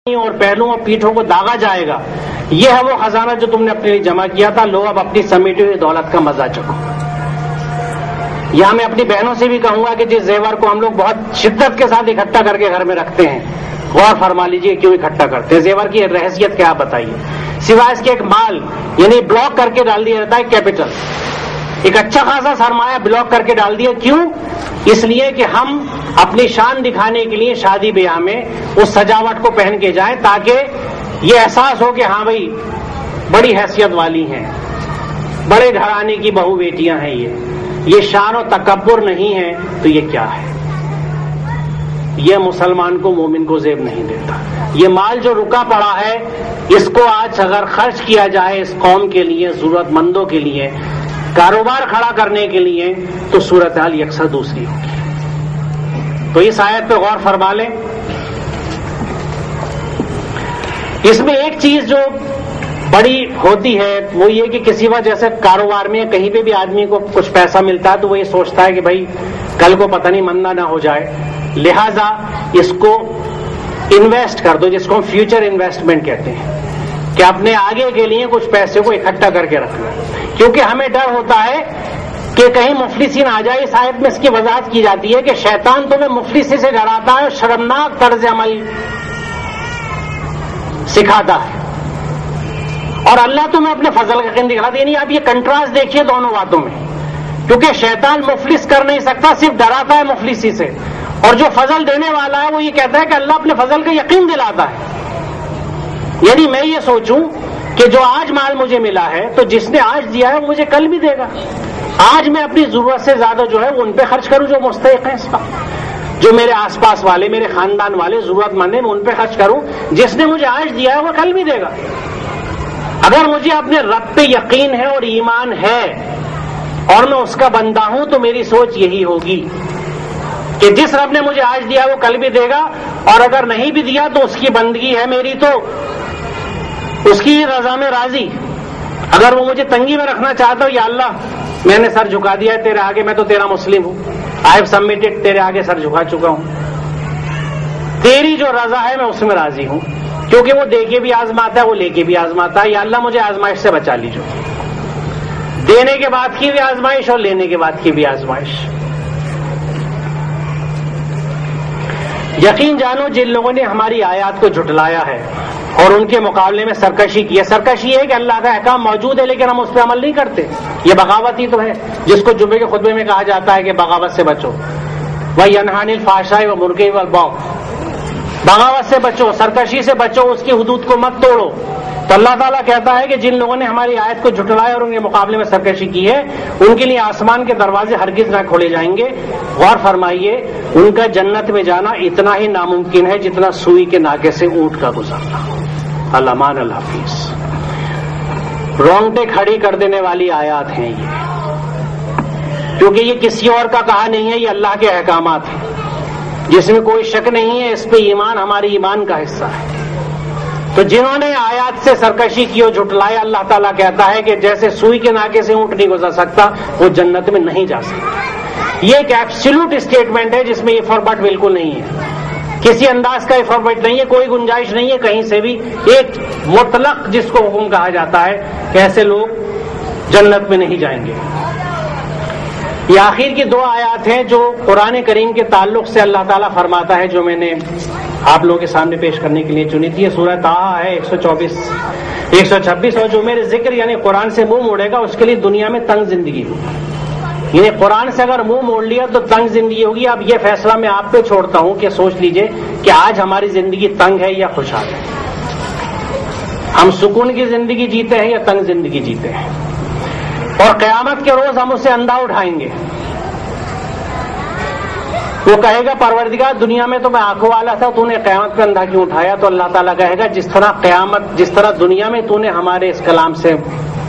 اور پہلوؤں اور پیٹھوں کو داغا جائے گا. یہ ہے وہ خزانہ جو تم نے اپنے لیے جمع کیا تھا. لو اب اپنی سمیٹی ہوئی دولت کا مزہ چکھو. یہاں میں اپنی بہنوں سے بھی کہوں گا کہ جس زیور کو ہم لوگ بہت شدت کے ساتھ اکٹھا کر کے گھر میں رکھتے ہیں, غور فرما لیجئے کیوں اکٹھا کرتے ہیں. زیور کی رہسیت کیا بتائیے, سوائے اس کے ایک مال یعنی بلاک کر کے ڈال دیا جاتا ہے کیپٹل, ایک اچھا خاصا سرمایہ بلاک کر کے ڈال دیا. کیوں؟ اس لیے کہ ہم اپنی شان دکھانے کے لیے شادی بیاہ میں اس سجاوٹ کو پہن کے جائیں تاکہ یہ احساس ہو کہ ہاں بھائی بڑی حیثیت والی ہیں, بڑے گھرانے کی بہو بیٹیاں ہیں. یہ شان و تکبر نہیں ہے تو یہ کیا ہے؟ یہ مسلمان کو, مومن کو زیب نہیں دیتا. یہ مال جو رکا پڑا ہے اس کو آج اگر خرچ کیا جائے اس قوم کے لیے, ضرورت مندوں کے لیے, کاروبار کھڑا کرنے کے لیے, تو صورتحال یکساں دوسری ہوگی. تو اس آیت پہ غور فرما لیں. اس میں ایک چیز جو بڑی ہوتی ہے وہ یہ کہ کسی وجہ سے کاروبار میں کہیں پہ بھی آدمی کو کچھ پیسہ ملتا ہے تو وہ یہ سوچتا ہے کہ بھائی کل کو پتہ نہیں مننا نہ ہو جائے, لہذا اس کو انویسٹ کر دو, جس کو ہم فیوچر انویسٹمنٹ کہتے ہیں, کہ اپنے آگے کے لیے کچھ پیسے کو اکٹھا کر کے رکھنا. کیونکہ ہمیں ڈر ہوتا ہے کہ کہیں مفلسی نہ آ جائے. اس آیت میں اس کی وضاحت کی جاتی ہے کہ شیطان تمہیں مفلسی سے ڈراتا ہے اور شرمناک طرز عمل سکھاتا ہے, اور اللہ تمہیں اپنے فضل کا یقین دکھاتا ہے. یعنی آپ یہ کنٹراسٹ دیکھیے دونوں باتوں میں, کیونکہ شیطان مفلس کر نہیں سکتا, صرف ڈراتا ہے مفلسی سے, اور جو فضل دینے والا ہے وہ یہ کہتا ہے کہ اللہ اپنے فضل کا یقین دلاتا ہے. یعنی میں یہ سوچوں کہ جو آج مال مجھے ملا ہے تو جس نے آج دیا ہے وہ مجھے کل بھی دے گا. آج میں اپنی ضرورت سے زیادہ جو ہے ان پہ خرچ کروں جو مستحق ہیں اس کا, جو میرے آس پاس والے, میرے خاندان والے ضرورت مند ہیں, میں ان پہ خرچ کروں. جس نے مجھے آج دیا ہے وہ کل بھی دے گا. اگر مجھے اپنے رب پہ یقین ہے اور ایمان ہے اور میں اس کا بندہ ہوں تو میری سوچ یہی ہوگی کہ جس رب نے مجھے آج دیا وہ کل بھی دے گا, اور اگر نہیں بھی دیا تو اس کی بندگی ہے میری, تو اس کی رضا میں راضی. اگر وہ مجھے تنگی میں رکھنا چاہتا ہو, یا اللہ میں نے سر جھکا دیا ہے تیرے آگے, میں تو تیرا مسلم ہوں, آئی ہیو سبمٹڈ, تیرے آگے سر جھکا چکا ہوں, تیری جو رضا ہے میں اس میں راضی ہوں, کیونکہ وہ دے کے بھی آزماتا ہے, وہ لے کے بھی آزماتا ہے. یا اللہ مجھے آزمائش سے بچا لیجو, دینے کے بعد کی بھی آزمائش اور لینے کے بعد کی بھی آزمائش. یقین جانو جن لوگوں نے ہماری آیات کو جھٹلایا ہے اور ان کے مقابلے میں سرکشی کی ہے, سرکشی یہ ہے کہ اللہ کا احکام موجود ہے لیکن ہم اس پہ عمل نہیں کرتے. یہ بغاوت ہی تو ہے جس کو جمعے کے خطبے میں کہا جاتا ہے کہ بغاوت سے بچو. وَيَنْهَا عَنِ الْفَحْشَاءِ وَالْمُنكَرِ وَالْبَغْيِ, بغاوت سے بچو, سرکشی سے بچو, اس کی حدود کو مت توڑو. تو اللہ تعالیٰ کہتا ہے کہ جن لوگوں نے ہماری آیت کو جھٹلایا اور ان کے مقابلے میں سرکشی کی ہے ان کے لیے آسمان کے دروازے ہرگز نہ کھولے جائیں گے. غور فرمائیے, ان کا جنت میں جانا اتنا ہی ناممکن ہے جتنا سوئی کے ناکے سے اونٹ کا گزرنا. علمان الحفیظ. رونگٹے کھڑی کر دینے والی آیات ہیں یہ, کیونکہ یہ کسی اور کا کہا نہیں ہے, یہ اللہ کے احکامات ہیں جس میں کوئی شک نہیں ہے. اس پہ ایمان ہماری ایمان کا حصہ ہے. تو جنہوں نے آیات سے سرکشی کی اور جھٹلایا, اللہ تعالیٰ کہتا ہے کہ جیسے سوئی کے ناکے سے اونٹ نہیں گزر سکتا وہ جنت میں نہیں جا سکتا. یہ ایک ایبسولوٹ اسٹیٹمنٹ ہے جس میں یہ فارورڈ بالکل نہیں ہے, کسی انداز کا یہ فارورڈ نہیں ہے, کوئی گنجائش نہیں ہے کہیں سے بھی. ایک مطلق جس کو حکم کہا جاتا ہے کہ ایسے لوگ جنت میں نہیں جائیں گے. یہ آخر کی دو آیات ہیں جو قرآن کریم کے تعلق سے اللہ تعالیٰ فرماتا ہے, جو میں نے آپ لوگوں کے سامنے پیش کرنے کے لیے چنی تھی. یہ سورہ طٰہٰ ہے 126, اور جو میرے ذکر یعنی قرآن سے منہ موڑے گا اس کے لیے دنیا میں تنگ زندگی ہوگی. یعنی قرآن سے اگر منہ موڑ لیا تو تنگ زندگی ہوگی. اب یہ فیصلہ میں آپ پہ چھوڑتا ہوں کہ سوچ لیجئے کہ آج ہماری زندگی تنگ ہے یا خوشحال ہے, ہم سکون کی زندگی جیتے ہیں یا تنگ زندگی جیتے ہیں. اور قیامت کے روز ہم اسے اندھا اٹھائیں گے. وہ کہے گا پروردگار دنیا میں تو میں آنکھوں والا تھا, تو نے قیامت پہ اندھا کیوں اٹھایا؟ تو اللہ تعالیٰ کہے گا جس طرح دنیا میں تو نے ہمارے اس کلام سے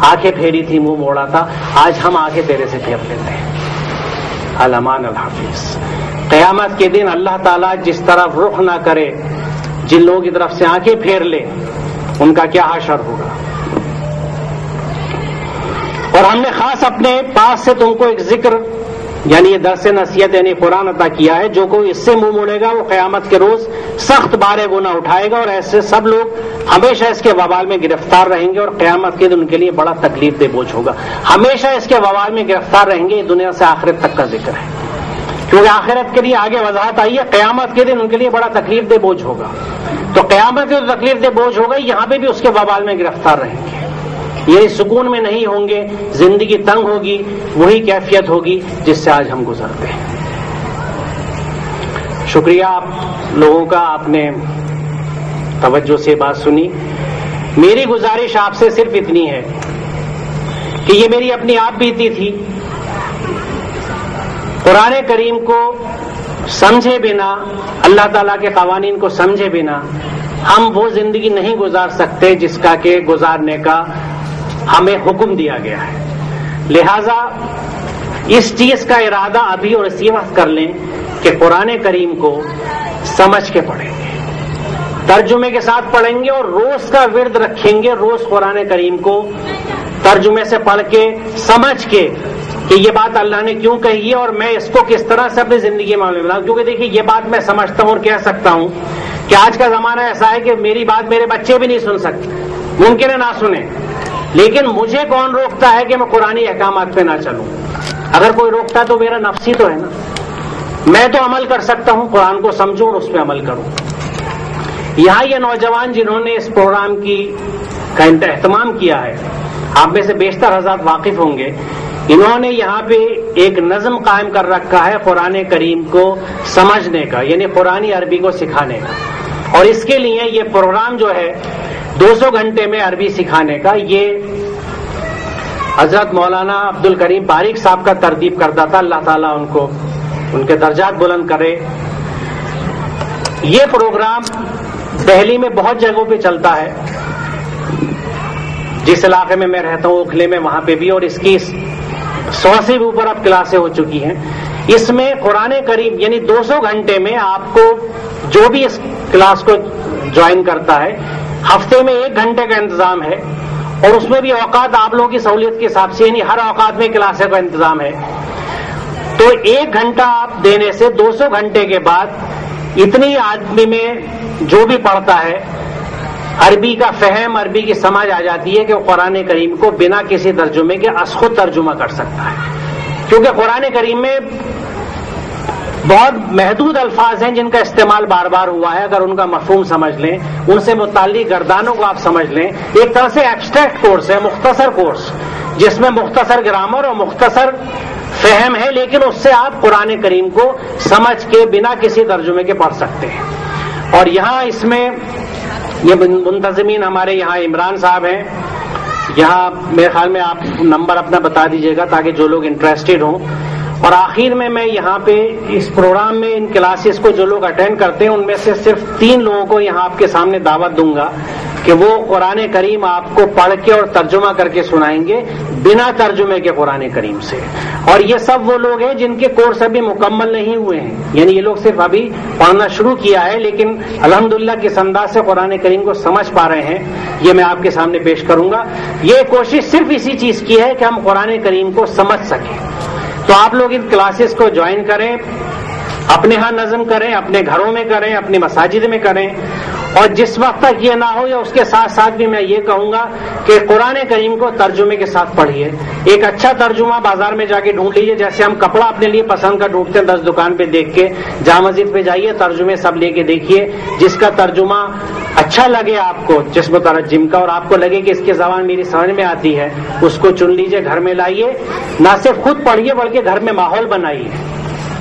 آنکھیں پھیری تھی, منہ موڑا تھا, آج ہم آنکھیں تیرے سے پھیر لیتے ہیں. علمان الحافظ. قیامت کے دن اللہ تعالیٰ جس طرف رخ نہ کرے, جن لوگوں کی طرف سے آنکھیں پھیر لے, ان کا کیا حشر ہوگا. اور ہم نے خاص اپنے پاس سے تم کو ایک ذکر یعنی یہ درس نصیحت یعنی قرآن عطا کیا ہے. جو کوئی اس سے منہ موڑے گا وہ قیامت کے روز سخت بارے گناہ اٹھائے گا, اور ایسے سب لوگ ہمیشہ اس کے وبال میں گرفتار رہیں گے, اور قیامت کے دن ان کے لیے بڑا تکلیف دہ بوجھ ہوگا. ہمیشہ اس کے وبال میں گرفتار رہیں گے. یہ دنیا سے آخرت تک کا ذکر ہے, کیونکہ آخرت کے لیے آگے وضاحت آئی ہے. قیامت کے دن ان کے لیے بڑا تکلیف دہ بوجھ ہوگا. تو قیامت کے تکلیف دہ بوجھ ہوگا, یہاں پہ بھی اس کے وبال میں گرفتار رہیں گے. یعنی سکون میں نہیں ہوں گے, زندگی تنگ ہوگی, وہی کیفیت ہوگی جس سے آج ہم گزرتے ہیں. شکریہ آپ لوگوں کا, آپ نے توجہ سے بات سنی. میری گزارش آپ سے صرف اتنی ہے کہ یہ میری اپنی آپ بیتی تھی. قرآن کریم کو سمجھے بنا, اللہ تعالیٰ کے قوانین کو سمجھے بنا ہم وہ زندگی نہیں گزار سکتے جس کا کہ گزارنے کا ہمیں حکم دیا گیا ہے. لہذا اس چیز کا ارادہ ابھی اور اسی وقت کر لیں کہ قرآن کریم کو سمجھ کے پڑھیں گے, ترجمے کے ساتھ پڑھیں گے, اور روز کا ورد رکھیں گے. روز قرآن کریم کو ترجمے سے پڑھ کے سمجھ کے کہ یہ بات اللہ نے کیوں کہی ہے, اور میں اس کو کس طرح سے اپنی زندگی میں عمل بناؤں. کیونکہ دیکھیے یہ بات میں سمجھتا ہوں اور کہہ سکتا ہوں کہ آج کا زمانہ ایسا ہے کہ میری بات میرے بچے بھی نہیں سن سکتے, ممکن ہے نہ سنیں, لیکن مجھے کون روکتا ہے کہ میں قرآنی احکامات پہ نہ چلوں؟ اگر کوئی روکتا تو میرا نفس ہی تو ہے نا. میں تو عمل کر سکتا ہوں, قرآن کو سمجھوں اور اس پہ عمل کروں. یہاں یہ نوجوان جنہوں نے اس پروگرام کا اہتمام کیا ہے, آپ میں سے بیشتر حضرات واقف ہوں گے, انہوں نے یہاں پہ ایک نظم قائم کر رکھا ہے قرآن کریم کو سمجھنے کا, یعنی قرآنی عربی کو سکھانے کا. اور اس کے لیے یہ پروگرام جو ہے 200 گھنٹے میں عربی سکھانے کا, یہ حضرت مولانا عبد الکریم باریک صاحب کا ترتیب کرتا تھا. اللہ تعالیٰ ان کو ان کے درجات بلند کرے. یہ پروگرام دہلی میں بہت جگہوں پہ چلتا ہے, جس علاقے میں میں رہتا ہوں اوکھلے میں, وہاں پہ بھی, اور اس کی 100 سے بھی اوپر اب کلاسیں ہو چکی ہیں. اس میں قرآن کریم یعنی 200 گھنٹے میں آپ کو جو بھی اس کلاس کو جوائن کرتا ہے, ہفتے میں 1 گھنٹے کا انتظام ہے, اور اس میں بھی اوقات آپ لوگوں کی سہولیت کے حساب سے, یعنی ہر اوقات میں کلاسیں کا انتظام ہے. تو 1 گھنٹہ آپ دینے سے 200 گھنٹے کے بعد اتنی آدمی میں جو بھی پڑھتا ہے عربی کا فہم, عربی کی سمجھ آ جاتی ہے کہ وہ قرآن کریم کو بنا کسی ترجمے کے از خود ترجمہ کر سکتا ہے. کیونکہ قرآن کریم میں بہت محدود الفاظ ہیں جن کا استعمال بار بار ہوا ہے. اگر ان کا مفہوم سمجھ لیں, ان سے متعلق گردانوں کو آپ سمجھ لیں, ایک طرح سے ایبسٹریکٹ کورس ہے, مختصر کورس, جس میں مختصر گرامر اور مختصر فہم ہے, لیکن اس سے آپ قرآن کریم کو سمجھ کے بنا کسی ترجمے کے پڑھ سکتے ہیں. اور یہاں اس میں یہ منتظمین ہمارے یہاں عمران صاحب ہیں. یہاں میرے خیال میں آپ نمبر اپنا بتا دیجیے گا تاکہ جو لوگ انٹرسٹڈ ہوں. اور آخر میں یہاں پہ اس پروگرام میں ان کلاسز کو جو لوگ اٹینڈ کرتے ہیں ان میں سے صرف 3 لوگوں کو یہاں آپ کے سامنے دعوت دوں گا کہ وہ قرآن کریم آپ کو پڑھ کے اور ترجمہ کر کے سنائیں گے بنا ترجمے کے قرآن کریم سے. اور یہ سب وہ لوگ ہیں جن کے کورس ابھی مکمل نہیں ہوئے ہیں, یعنی یہ لوگ صرف ابھی پڑھنا شروع کیا ہے, لیکن الحمدللہ کس انداز سے قرآن کریم کو سمجھ پا رہے ہیں یہ میں آپ کے سامنے پیش کروں گا. یہ کوشش صرف اسی چیز کی ہے کہ ہم قرآن کریم کو سمجھ سکیں. تو آپ لوگ ان کلاسز کو جوائن کریں, اپنے ہاں نظم کریں, اپنے گھروں میں کریں, اپنی مساجد میں کریں, اور جس وقت تک یہ نہ ہو یا اس کے ساتھ ساتھ بھی میں یہ کہوں گا کہ قرآن کریم کو ترجمے کے ساتھ پڑھیے. ایک اچھا ترجمہ بازار میں جا کے ڈھونڈ لیجیے, جیسے ہم کپڑا اپنے لیے پسند کا ڈھونڈتے ہیں 10 دکان پہ دیکھ کے. جامع مسجد پہ جائیے, ترجمے سب لے کے دیکھیے, جس کا ترجمہ اچھا لگے آپ کو جس مترجم کا, اور آپ کو لگے کہ اس کی زبان میری سمجھ میں آتی ہے, اس کو چن لیجیے, گھر میں لائیے. نہ صرف خود پڑھیے بلکہ گھر میں ماحول بنائیے.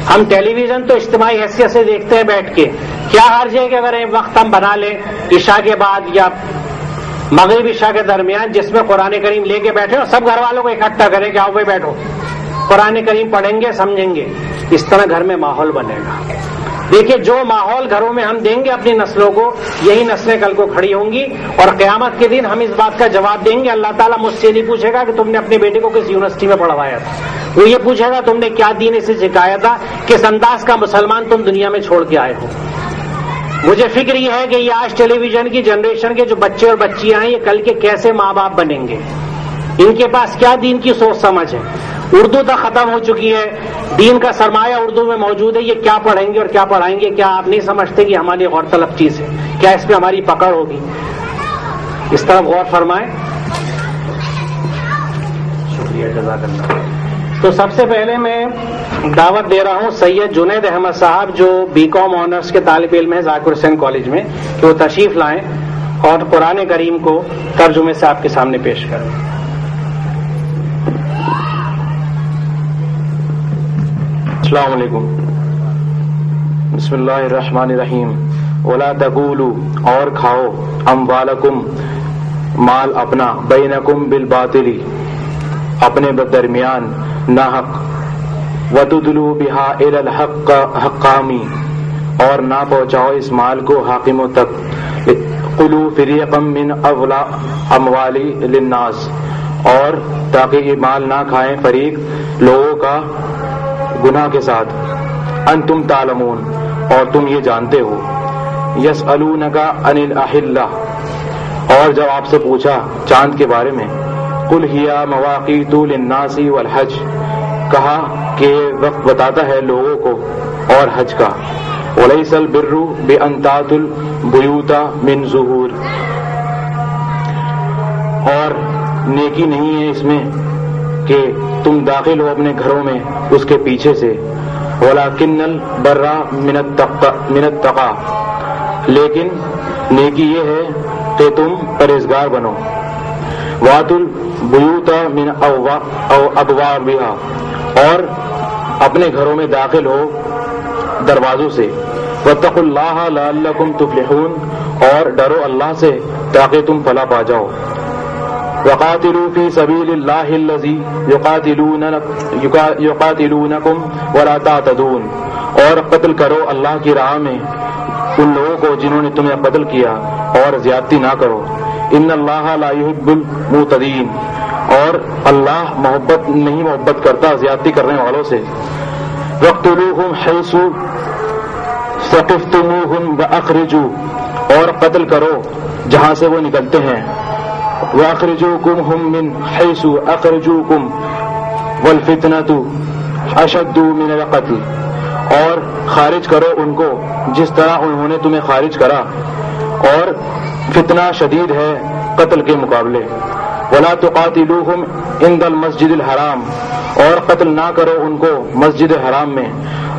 ہم ٹیلی ویژن تو اجتماعی حیثیت سے دیکھتے ہیں بیٹھ کے, کیا حرج ہے کہ اگر ایک وقت ہم بنا لیں عشاء کے بعد یا مغرب عشاء کے درمیان جس میں قرآن کریم لے کے بیٹھے اور سب گھر والوں کو اکٹھا کریں کہ آؤ بھائی بیٹھو, قرآن کریم پڑھیں گے, سمجھیں گے. اس طرح گھر میں ماحول بنے گا. دیکھیے جو ماحول گھروں میں ہم دیں گے اپنی نسلوں کو, یہی نسلیں کل کو کھڑی ہوں گی, اور قیامت کے دن ہم اس بات کا جواب دیں گے. اللہ تعالیٰ مجھ سے نہیں پوچھے گا کہ تم نے اپنے بیٹے کو کس یونیورسٹی میں پڑھوایا تھا, وہ یہ پوچھے گا تم نے کیا دین اسے سکھایا تھا, کس انداز کا مسلمان تم دنیا میں چھوڑ کے آئے ہو. مجھے فکر یہ ہے کہ یہ آج ٹیلی ویژن کی جنریشن کے جو بچے اور بچیاں ہیں, یہ کل کے کیسے ماں باپ بنیں گے, ان کے پاس کیا دین کی سوچ سمجھ ہے. اردو تک ختم ہو چکی ہے، دین کا سرمایہ اردو میں موجود ہے، یہ کیا پڑھیں گے اور کیا پڑھائیں گے؟ کیا آپ نہیں سمجھتے کہ ہماری غور طلب چیز ہے؟ کیا اس پہ ہماری پکڑ ہوگی؟ اس طرف غور فرمائیں. شکریہ، جزاک اللہ. تو سب سے پہلے میں دعوت دے رہا ہوں سید جنید احمد صاحب جو بی کام آنرس کے طالب علم ہیں ذاکر حسین کالج میں، کہ وہ تشریف لائیں اور قرآن کریم کو ترجمے سے آپ کے سامنے پیش کریں. السلام علیکم. بسم اللہ الرحمن الرحیم. ولا تقولوا، اور کھاؤ، اموالکم، مال اپنا، بینکم بالباطل، اپنے درمیان ناحق، وتدلوا بها الی الحکام، اور نہ پہنچاؤ اس مال کو حاکموں تک. قلوا فریقا من اموال للناس، اور تاکہ یہ مال نہ کھائیں فریق لوگوں کا گناہ کے ساتھ. انتم تعلمون، اور تم یہ جانتے ہو. یسألونک عن الاحلہ، اور جب آپ سے پوچھا چاند کے بارے میں، قل ہی مواقیت للناس والحج، کہا کہ وقت بتاتا ہے لوگوں کو اور حج کا. ولیس البر بان تأتوا البیوت من ظہور، اور نیکی نہیں ہے اس میں کہ تم داخل ہو اپنے گھروں میں اس کے پیچھے سے. ولکن البر من التقوی، لیکن نیکی یہ ہے کہ تم پرہیزگار بنو. واتوا البیوت من ابوابها، اور اپنے گھروں میں داخل ہو دروازوں سے. واتقوا اللہ لعلکم تفلحون، اور ڈرو اللہ سے تاکہ تم فلاح پا جاؤ. وقاتلوا فی سبیل اللہ الذی یقاتلونکم ولا تعتدون، اور قتل کرو اللہ کی راہ میں ان لوگوں کو جنہوں نے تمہیں قتل کیا، اور زیادتی نہ کرو. ان اللہ لا یحب المعتدین، اور اللہ محبت کرتا زیادتی کرنے والوں سے. وقتلوہم حیث ثقفتموہم واخرجوا، اور قتل کرو جہاں سے وہ نکلتے ہیں. وَأَخْرِجُوكُمْ هُمْ مِنْ حَيْثُ أَخْرَجُوكُمْ وَالْفِتْنَةُ أَشَدُّ مِنَ الْقَتْلِ، اور خارج کرو ان کو جس طرح انہوں نے تمہیں خارج کرا، اور فتنہ شدید ہے قتل کے مقابلے. وَلَا تُقَاتِلُوهُمْ عِنْدَ الْمَسْجِدِ الْحَرَامِ، اور قتل نہ کرو ان کو مسجد حرام میں.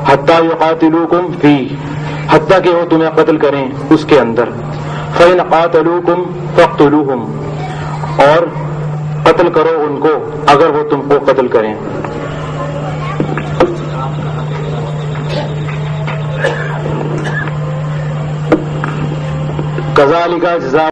حَتَّى يُقَاتِلُوكُمْ فِيهِ، حتیٰ کہ وہ تمہیں قتل کریں اس کے اندر. فَإِنْ قَاتَلُوكُمْ فَاقْتُلُوهُمْ، اور قتل کرو ان کو اگر وہ تم کو قتل کریں. کذالک جزاء